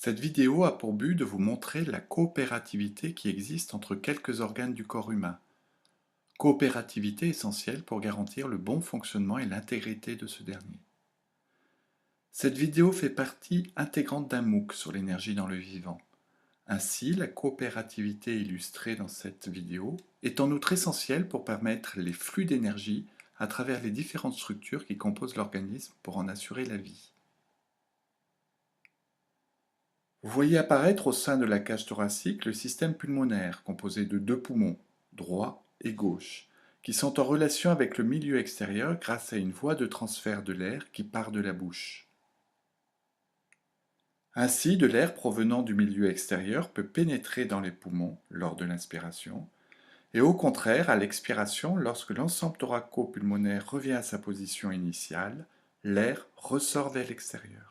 Cette vidéo a pour but de vous montrer la coopérativité qui existe entre quelques organes du corps humain. Coopérativité essentielle pour garantir le bon fonctionnement et l'intégrité de ce dernier. Cette vidéo fait partie intégrante d'un MOOC sur l'énergie dans le vivant. Ainsi, la coopérativité illustrée dans cette vidéo est en outre essentielle pour permettre les flux d'énergie à travers les différentes structures qui composent l'organisme pour en assurer la vie. Vous voyez apparaître au sein de la cage thoracique le système pulmonaire, composé de deux poumons, droit et gauche, qui sont en relation avec le milieu extérieur grâce à une voie de transfert de l'air qui part de la bouche. Ainsi, de l'air provenant du milieu extérieur peut pénétrer dans les poumons lors de l'inspiration, et au contraire, à l'expiration, lorsque l'ensemble thoraco-pulmonaire revient à sa position initiale, l'air ressort vers l'extérieur.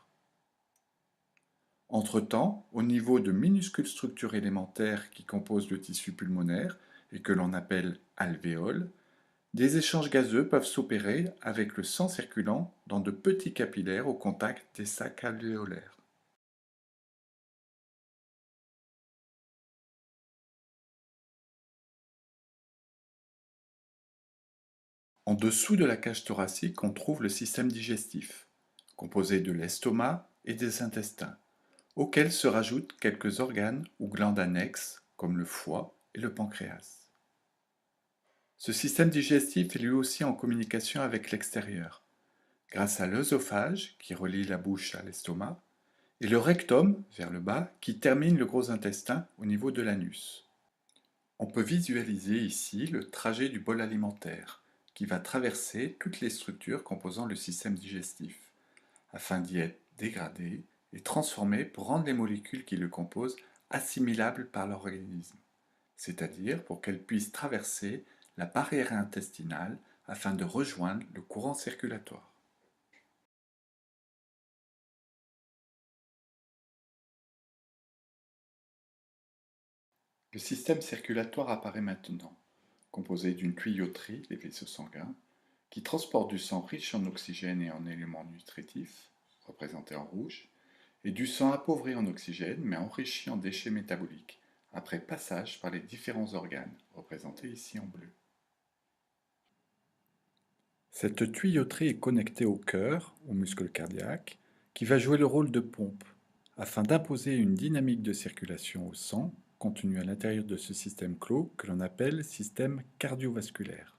Entre-temps, au niveau de minuscules structures élémentaires qui composent le tissu pulmonaire et que l'on appelle alvéoles, des échanges gazeux peuvent s'opérer avec le sang circulant dans de petits capillaires au contact des sacs alvéolaires. En dessous de la cage thoracique, on trouve le système digestif, composé de l'estomac et des intestins, auxquels se rajoutent quelques organes ou glandes annexes comme le foie et le pancréas. Ce système digestif est lui aussi en communication avec l'extérieur, grâce à l'œsophage qui relie la bouche à l'estomac, et le rectum vers le bas qui termine le gros intestin au niveau de l'anus. On peut visualiser ici le trajet du bol alimentaire qui va traverser toutes les structures composant le système digestif, afin d'y être dégradé et transformé pour rendre les molécules qui le composent assimilables par l'organisme, c'est-à-dire pour qu'elles puissent traverser la barrière intestinale afin de rejoindre le courant circulatoire. Le système circulatoire apparaît maintenant, composé d'une tuyauterie, les vaisseaux sanguins, qui transportent du sang riche en oxygène et en éléments nutritifs, représentés en rouge, et du sang appauvri en oxygène mais enrichi en déchets métaboliques, après passage par les différents organes, représentés ici en bleu. Cette tuyauterie est connectée au cœur, au muscle cardiaque, qui va jouer le rôle de pompe, afin d'imposer une dynamique de circulation au sang contenue à l'intérieur de ce système clos que l'on appelle système cardiovasculaire.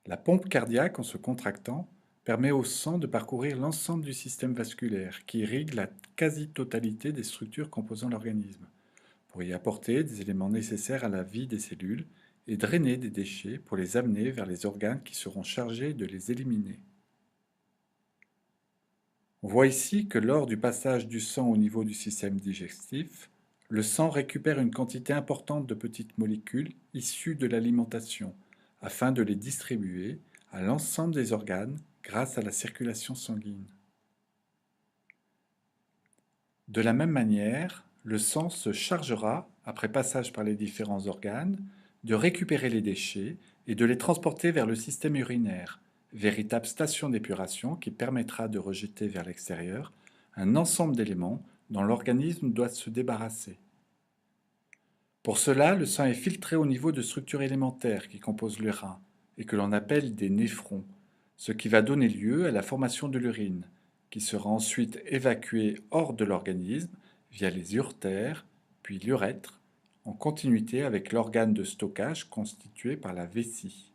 La pompe cardiaque, en se contractant, permet au sang de parcourir l'ensemble du système vasculaire qui irrigue la quasi-totalité des structures composant l'organisme, pour y apporter des éléments nécessaires à la vie des cellules et drainer des déchets pour les amener vers les organes qui seront chargés de les éliminer. On voit ici que lors du passage du sang au niveau du système digestif, le sang récupère une quantité importante de petites molécules issues de l'alimentation afin de les distribuer à l'ensemble des organes grâce à la circulation sanguine. De la même manière, le sang se chargera, après passage par les différents organes, de récupérer les déchets et de les transporter vers le système urinaire, véritable station d'épuration qui permettra de rejeter vers l'extérieur un ensemble d'éléments dont l'organisme doit se débarrasser. Pour cela, le sang est filtré au niveau de structures élémentaires qui composent le rein et que l'on appelle des néphrons, ce qui va donner lieu à la formation de l'urine, qui sera ensuite évacuée hors de l'organisme via les uretères, puis l'urètre, en continuité avec l'organe de stockage constitué par la vessie.